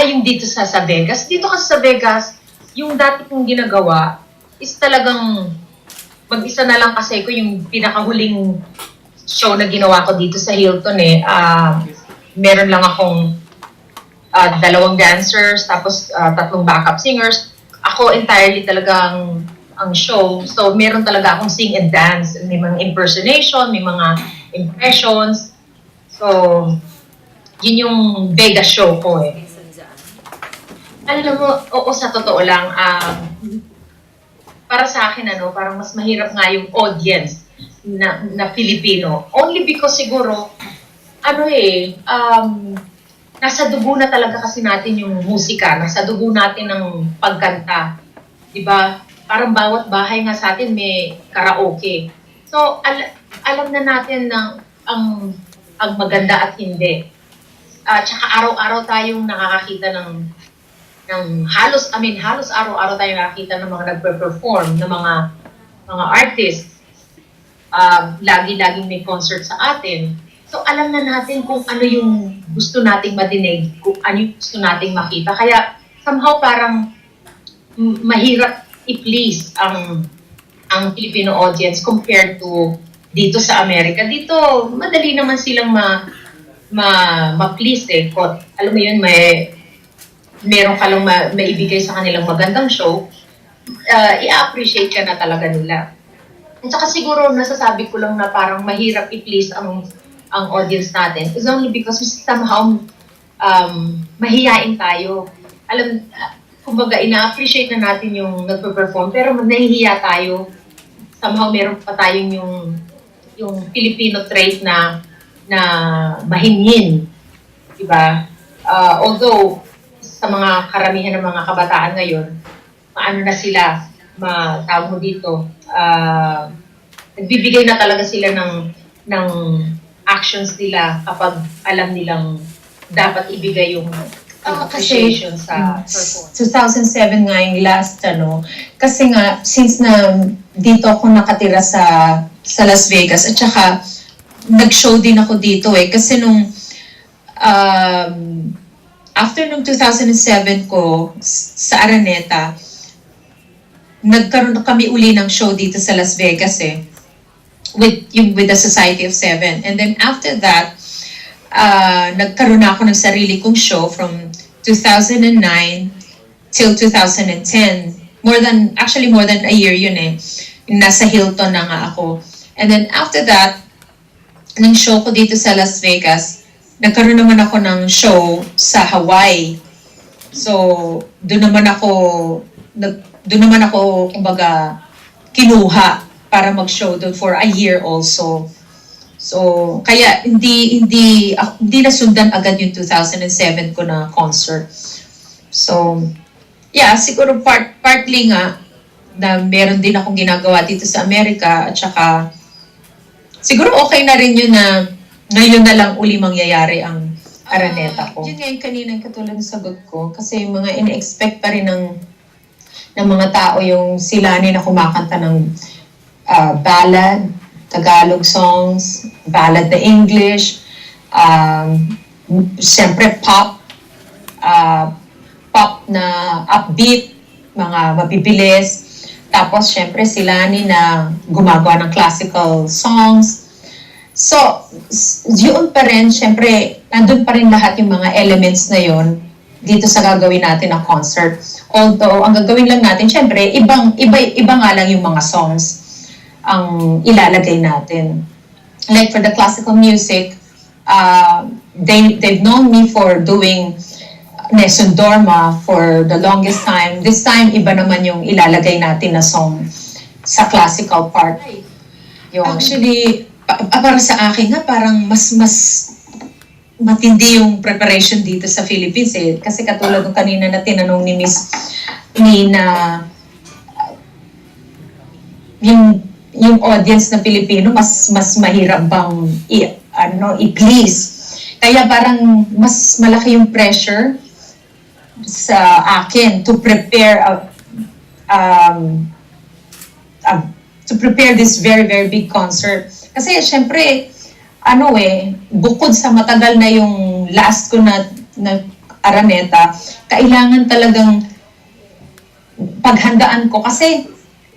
yung dito sa Vegas. Dito kasi sa Vegas, yung dati kong ginagawa is talagang mag-isa na lang kasi ko yung pinakahuling show na ginawa ko dito sa Hilton eh. Meron lang akong dalawang dancers, tapos tatlong backup singers. Ako entirely talagang ang show. So, meron talaga akong sing and dance. May mga impersonation, may mga impressions. So, yun yung Vegas show ko eh. Alam mo, oo, sa totoo lang, para sa akin, parang mas mahirap nga yung audience na Filipino. Only because siguro, nasa dugo na talaga kasi natin yung musika, nasa dugo natin ng pagkanta. Diba? Parang bawat bahay nga sa atin may karaoke. So, alam na natin na ang maganda at hindi. Tsaka araw-araw tayong nakakakita ng halos araw-araw tayong nakakita ng mga nagpe-perform, ng mga artists. Lagi-laging may concert sa atin. So, alam na natin kung ano yung gusto nating madinig, kung ano yung gusto nating makita. Kaya, somehow parang mahirap i-please ang Filipino audience compared to dito sa Amerika. Dito, madali naman silang ma-please eh. Alam mo yun, meron ka lang maibigay sa kanilang magandang show, i-appreciate ka na talaga nila. At saka siguro, nasasabi ko lang na parang mahirap i-please ang audience natin is only because somehow mahihain tayo. Kumbaga, ina-appreciate na natin yung nagpe-perform, pero nahihiya tayo. Somehow, meron pa tayong yung Filipino trait na mahingin. Diba? Although, sa mga karamihan ng mga kabataan ngayon, maano na sila, tawag mo dito, nagbibigay na talaga sila ng actions nila kapag alam nilang dapat ibigay yung appreciation sa performance. 2007 nga yung last, kasi nga, since na dito ako nakatira sa Las Vegas, at saka nag-show din ako dito kasi nung after nung 2007 ko sa Araneta, nagkaroon kami uli ng show dito sa Las Vegas with the Society of Seven. And then after that, nagkaroon na ako ng sarili kong show from 2009 till 2010. More than a year yun Nasa Hilton na nga ako. And then after that, ng show ko dito sa Las Vegas, nagkaroon naman ako ng show sa Hawaii. So, doon naman ako, kumbaga, kinuha para mag-show doon for a year also. So, kaya hindi nasundan agad yung 2007 ko na concert. So, yeah, siguro partly nga na meron din akong ginagawa dito sa Amerika at saka siguro okay na rin yun na ngayon na lang uli mangyayari ang Araneta ko. Yun nga yung kanina katulad ng sagot ko kasi mga in-expect pa rin ng mga tao yung sila na kumakanta ng ballad, Tagalog songs, ballad na English, siyempre pop na upbeat, mga mabibilis. Tapos siyempre sila na gumagawa ng classical songs. So, yun pa rin, siyempre, nandun pa rin lahat yung mga elements na yun dito sa gagawin natin na concert. Although, ang gagawin lang natin, siyempre, iba nga lang yung mga songs ang ilalagay natin. Like for the classical music, they've known me for doing Nessun Dorma for the longest time. This time, iba naman yung ilalagay natin na song sa classical part. Actually, para sa akin nga, parang mas matindi yung preparation dito sa Philippines Kasi katulad ng kanina na tinanong ni Miss Nina, yung audience na Pilipino, mas mahirap bang i-please. Kaya parang mas malaki yung pressure sa akin to prepare this very, very big concert. Kasi syempre, bukod sa matagal na yung last ko na Araneta, kailangan talagang paghandaan ko kasi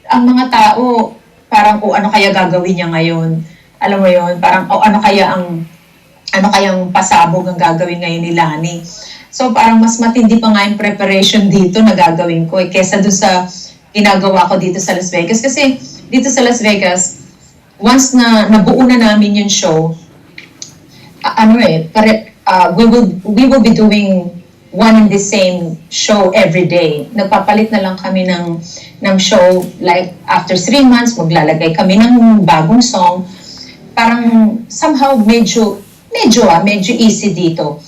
ang mga tao parang ano kaya gagawin niya ngayon, alam mo yon, parang ano kayang pasabog ang gagawin ngayon ni Lani. So parang mas matindi pa nga yung preparation dito na gagawin ko kesa doon sa ginagawa ko dito sa Las Vegas. Kasi dito sa Las Vegas, once na nabuo na namin yung show, we will be doing one and the same show every day. Nagpapalit na lang kami ng show, like after 3 months, maglalagay kami ng bagong song. Parang somehow medyo easy dito.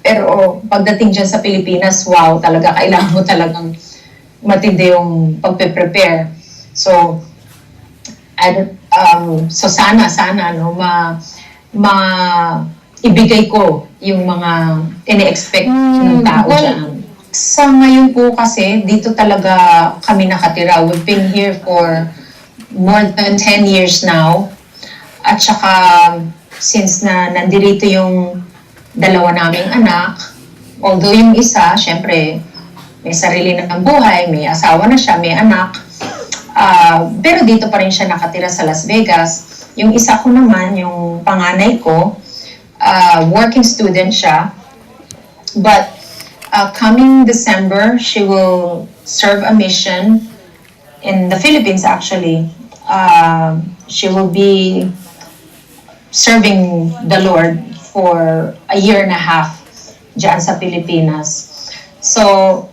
Pero pagdating dyan sa Pilipinas, wow, talaga, kailangan mo talagang matindi yung pagpe-prepare. So, so sana, no, ibigay ko yung mga ini-expect ng tao dyan. Sa ngayon po kasi, dito talaga kami nakatira. We've been here for more than 10 years now. At saka, since na nandito yung dalawa naming anak, although yung isa, syempre, may sarili na ng buhay, may asawa na siya, may anak, pero dito pa rin siya nakatira sa Las Vegas. Yung isa ko naman, yung panganay ko, working student siya, but coming December, she will serve a mission in the Philippines actually. She will be serving the Lord for a year and a half dyan sa Pilipinas. So,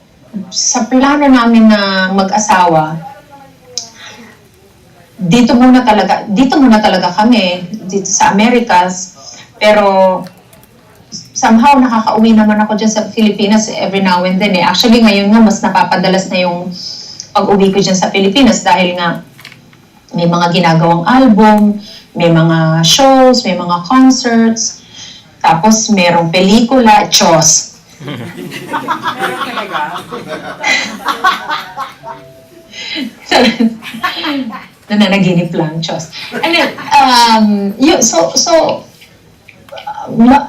sa plano namin na mag-asawa, dito muna talaga kami, dito sa Americas, pero somehow nakakauwi naman ako dyan sa Pilipinas every now and then eh. Actually, ngayon nga, mas napapadalas na yung pag-uwi ko dyan sa Pilipinas dahil nga may mga ginagawang album, may mga shows, may mga concerts, tapos merong pelikula, Diyos. Nananaginip lang, Diyos. And then,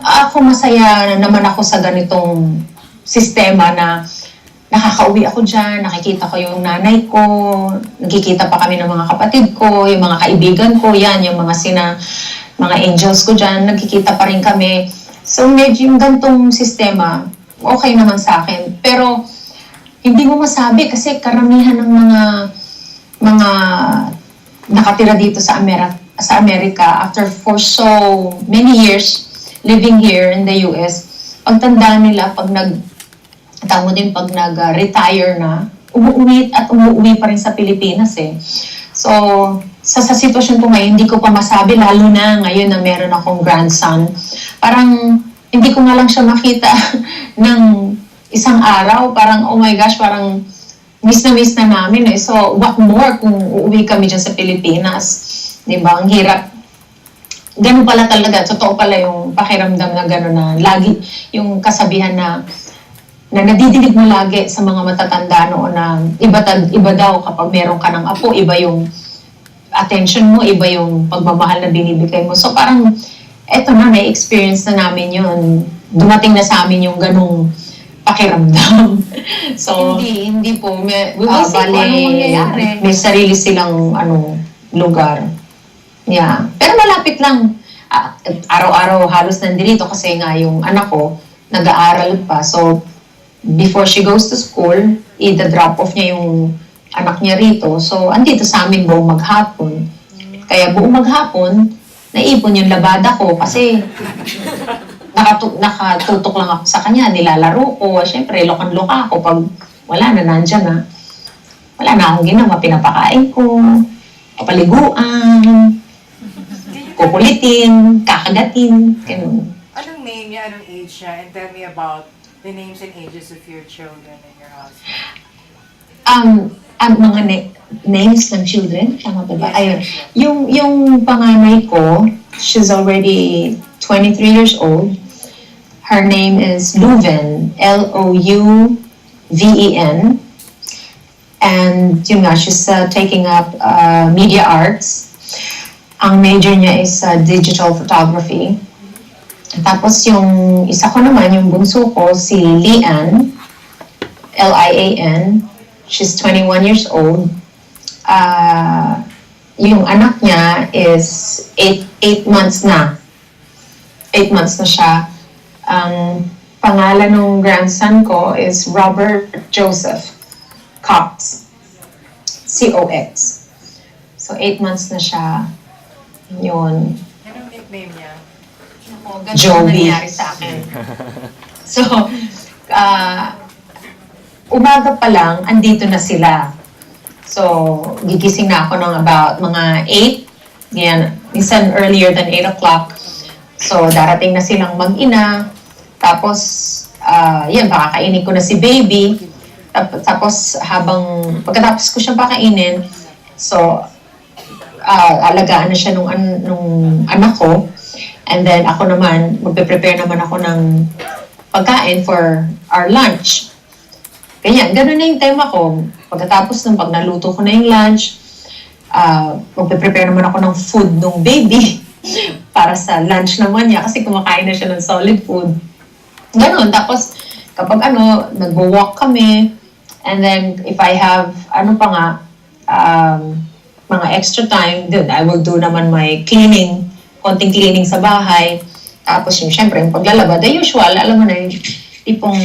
ako masaya naman ako sa ganitong sistema na nakakauwi ako dyan, nakikita ko yung nanay ko, nakikita pa kami ng mga kapatid ko, yung mga kaibigan ko, yan, yung mga angels ko dyan, nagkikita pa rin kami. So medyo yung gantong sistema, okay naman sa akin. Pero hindi mo masabi kasi karamihan ng mga nakatira dito sa Amerika after for so many years living here in the US, pagtandaan nila pag nag-retire na, umuwi pa rin sa Pilipinas eh. So, sa sitwasyon ko ngayon, hindi ko pa masabi, lalo na ngayon na meron akong grandson. Parang, hindi ko nga lang siya makita ng isang araw. Parang, oh my gosh, parang miss na namin eh. So, what more kung uuwi kami dyan sa Pilipinas? Diba? Ang hirap. Ganun pala talaga. Totoo pala yung pakiramdam na gano'n na lagi yung kasabihan na nadidinig mo lagi sa mga matatanda noon na iba daw kapag meron ka ng apo, iba yung attention mo, iba yung pagmamahal na binibigay mo. So parang, eto na, may experience na namin yun. Dumating na sa amin yung ganung pakiramdam. So, hindi po. We will see kung anong mangyayari. May sarili silang lugar. Yeah. Pero malapit lang. Araw-araw halos nandito kasi nga yung anak ko nag-aaral pa. So, before she goes to school, i-drop off niya yung anak niya rito. So, andito sa amin buong maghapon. Kaya buong maghapon, naipon yung labada ko kasi nakatutok lang ako sa kanya, nilalaro ko. Siyempre, lokan-loka ako pag wala na, nandyan na. Wala na akong ginawa, pinapakain ko, papaliguan, kukulitin, kakagatin, ganun. Anong name niya, anong age niya, and tell me about the names and ages of your children and your husband. Ang mga names ng children, tama ba ba? Yes, Ayun. yes. Yung panganay ko, she's already 23 years old. Her name is Louven, Louven. And yun nga, she's taking up media arts. Ang major niya is digital photography. Tapos yung isa ko naman, yung bunso ko, si Lian, Lian. She's 21 years old. Yung anak niya is 8 months na. 8 months na siya. Ang pangalan ng grandson ko is Robert Joseph Cox. C-O-X. So, 8 months na siya. Yun. Anong nickname niya? Ganun Joby. nangyari sa akin. So, umaga pa lang, andito na sila. So, gigising na ako ng about mga 8. Yan, minsan earlier than 8 o'clock. So, darating na silang mag-ina. Tapos, yan, pakakainin ko na si baby. Tapos, pagkatapos ko siya pakainin, so, alagaan na siya nung anak ko. And then, ako naman, magpe-prepare naman ako ng pagkain for our lunch. Ganyan, ganun na yung tema ko. Pagkatapos pag naluto ko na yung lunch, magpe-prepare naman ako ng food ng baby para sa lunch naman niya kasi kumakain na siya ng solid food. Ganun. Tapos, kapag nagwo-walk kami, and then if I have, mga extra time, I will do naman my cleaning, konting cleaning sa bahay. Tapos syempre, yung paglalaba, the usual, alam mo na yung tipong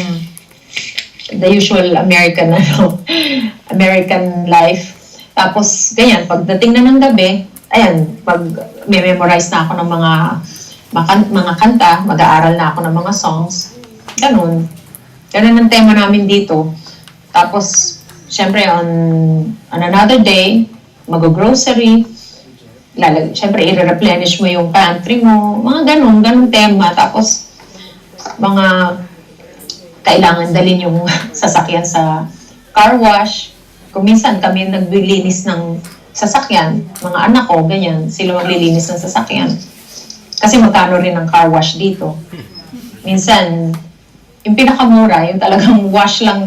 the usual American American life. Tapos ganyan, pagdating na ng gabi, ayan, memorize na ako ng mga kanta, mag-aaral na ako ng mga songs. Ganun. Ganun ang tema namin dito. Tapos, syempre, on another day, mag-grocery, syempre, i-replenish mo yung pantry mo, mga ganun tema. Tapos, mga kailangan dalhin yung sasakyan sa car wash. Kung minsan kami naglilinis ng sasakyan, mga anak ko, ganyan, sila maglilinis ng sasakyan. Kasi magkano rin ang car wash dito. Minsan, yung pinakamura, yung talagang wash lang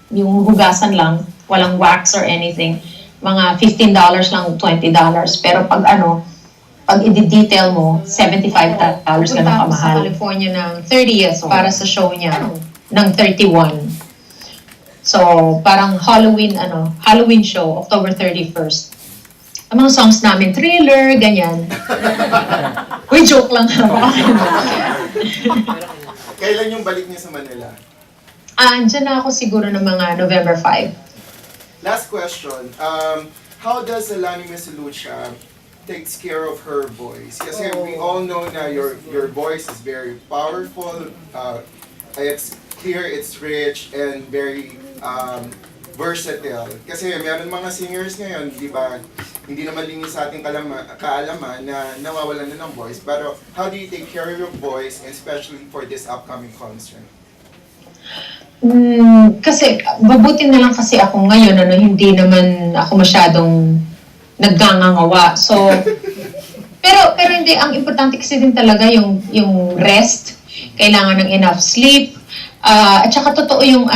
yung hugasan lang, walang wax or anything, mga $15 lang, $20. Pero pag i-detail mo, $75 ganun kamahal. Sa California ng 30th para sa show niya ng 31. So, parang Halloween show, October 31st. Ang mga songs namin, Thriller, ganyan. Uy, joke lang. Kailan yung balik niya sa Manila? Andyan na ako siguro ng mga November 5. Last question. How does Alani Miss Lucia takes care of her voice? Kasi we all know na your voice is very powerful. It's clear, it's rich, and very versatile. Kasi meron mga singers ngayon, di ba, hindi naman linis sa ating kaalaman na nawawalan na ng voice. Pero how do you take care of your voice, especially for this upcoming concert? Kasi mabuti na lang kasi ako ngayon, hindi naman ako masyadong naggangangawa. So, pero hindi, ang importante kasi din talaga yung rest. Kailangan ng enough sleep. At saka totoo yung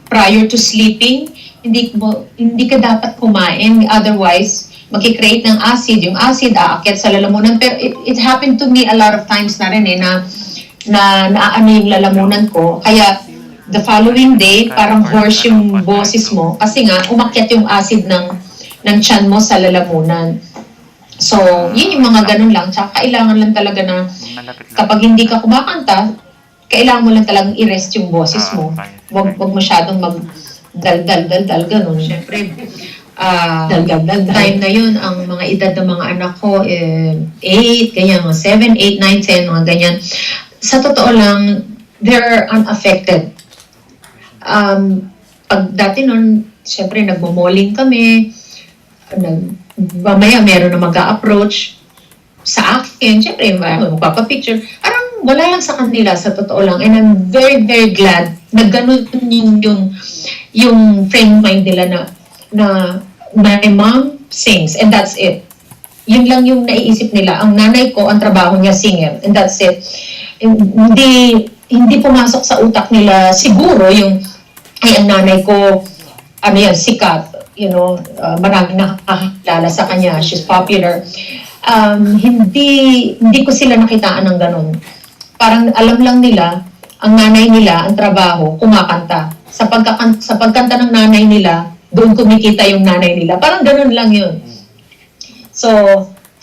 prior to sleeping, hindi ka dapat kumain, otherwise magki-create ng acid. Yung acid aakyat sa lalamunan. Pero it happened to me a lot of times na rin na naano yung lalamunan ko. Kaya the following day, parang hoarse yung boses mo kasi nga umakyat yung acid ng tiyan mo sa lalamunan. So, yun yung mga ganun lang. Tsaka kailangan lang talaga na kapag hindi ka kumakanta, kailangan mo lang talagang i-rest yung boses mo. Huwag masyadong mag-dal-dal-dal-dal, ganun. Siyempre, dal-dal-dal. Time na yun, ang mga edad ng mga anak ko, 8, ganyan, 7, 8, 9, 10, mga ganyan. Sa totoo lang, they're unaffected. Pag dati nun, siyempre, nagmo-malling kami, mamaya meron na mag-a-approach sa akin, siyempre, magpapapicture. Parang wala lang sa kanila, sa totoo lang. And I'm very, very glad na ganun yung frame mind nila na my mom sings and that's it. Yun lang yung naiisip nila. Ang nanay ko, ang trabaho niya singer and that's it. Hindi pumasok sa utak nila siguro yung ang nanay ko, sikat, maraming nakakilala sa kanya, she's popular. hindi ko sila nakitaan ng ganun. Parang alam lang nila, ang nanay nila, ang trabaho, kumakanta. Sa pagkanta ng nanay nila, doon kumikita yung nanay nila. Parang ganun lang yun. So,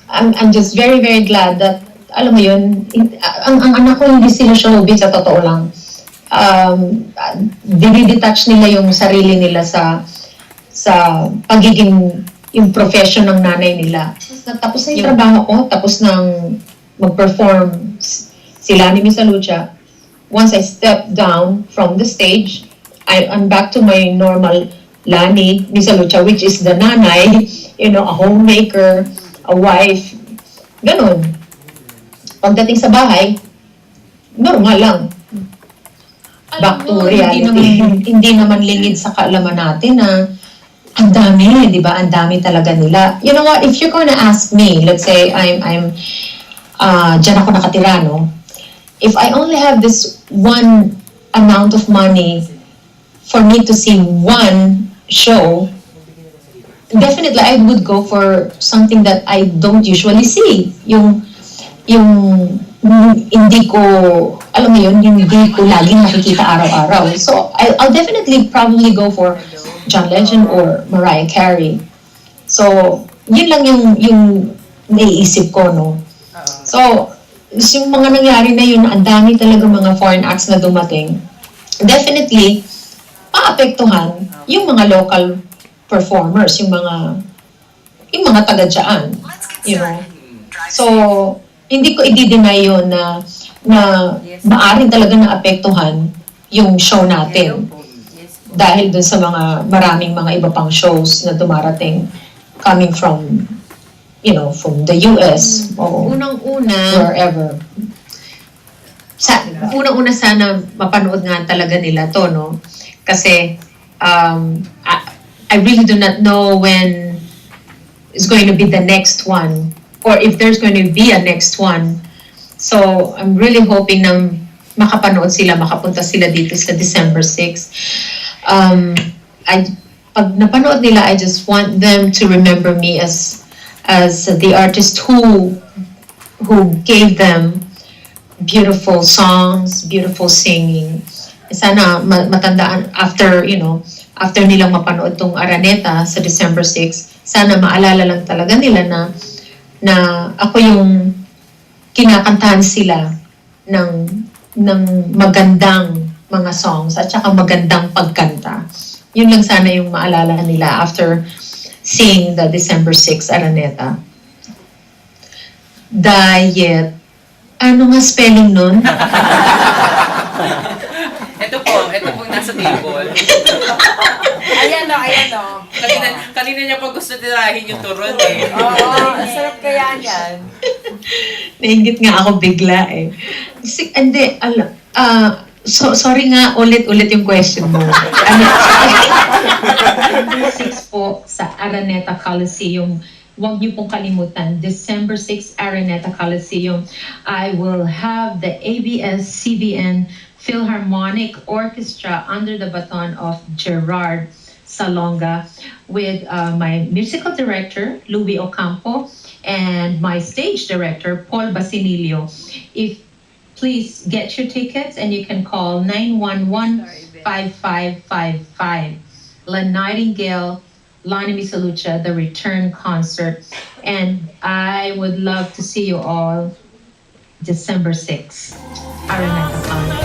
I'm just very, very glad that, alam mo yun, ang anak ko hindi sila showbiz, sa totoo lang. Dinidetach nila yung sarili nila sa pagiging yung profession ng nanay nila. Tapos na yung trabaho ko, tapos nang mag-perform sila ni Miss Lucha. Once I stepped down from the stage, I'm back to my normal Lani, Miss Lucha, which is the nanay, you know, a homemaker, a wife, ganun. Pagdating sa bahay, normal lang. Back to reality. Hindi naman lingid sa kaalaman natin na ang dami, di ba? Ang dami talaga nila. You know what? If you're gonna ask me, let's say I'm dyan ako nakatira, no? If I only have this one amount of money for me to see one show, definitely I would go for something that I don't usually see. Yung hindi ko, alam mo yun, yung hindi ko laging nakikita araw-araw. So, I'll definitely probably go for John Legend or Mariah Carey. So, yun lang yung naiisip ko, no? So, yung mga nangyari na yun, ang dami talaga mga foreign acts na dumating. Definitely, maapektuhan yung mga local performers, yung mga taga-dyaan, you know. So, hindi ko i-deny yun na maaring talaga naapektuhan yung show natin. Dahil dun sa maraming mga iba pang shows na dumarating coming from, you know, from the US o wherever. Unang-una sana mapanood nga talaga nila to, no? Kasi I really do not know when is going to be the next one or if there's going to be a next one. So, I'm really hoping na makapanood sila, makapunta sila dito sa December 6. Pag napanood nila, I just want them to remember me as the artist who gave them beautiful songs, beautiful singing. Sana matandaan after nilang mapanood tong Araneta sa December 6, sana maalala lang talaga nila na ako yung kinakantahan sila ng magandang mga songs at saka magandang pagkanta. Yun lang sana yung maalala nila after seeing the December 6 Araneta. Diet. Ano nga spelling nun? Ito po nasa table. Ayan o. Kanina niya pa gusto tirahin yung turon eh. Oo, ang sarap kaya niyan. Nainggit nga ako bigla eh. Sorry nga, ulit-ulit yung question mo. December 6 po sa Araneta Coliseum. Huwag niyo pong kalimutan, December 6 Araneta Coliseum. I will have the ABS-CBN Philharmonic Orchestra under the baton of Gerard Salonga with my musical director, Louie Ocampo, and my stage director, Paul Basinilio. Please get your tickets and you can call 911-5555. La Nightingale, Lani Misalucha, the return concert. And I would love to see you all December 6th, Araneta Con.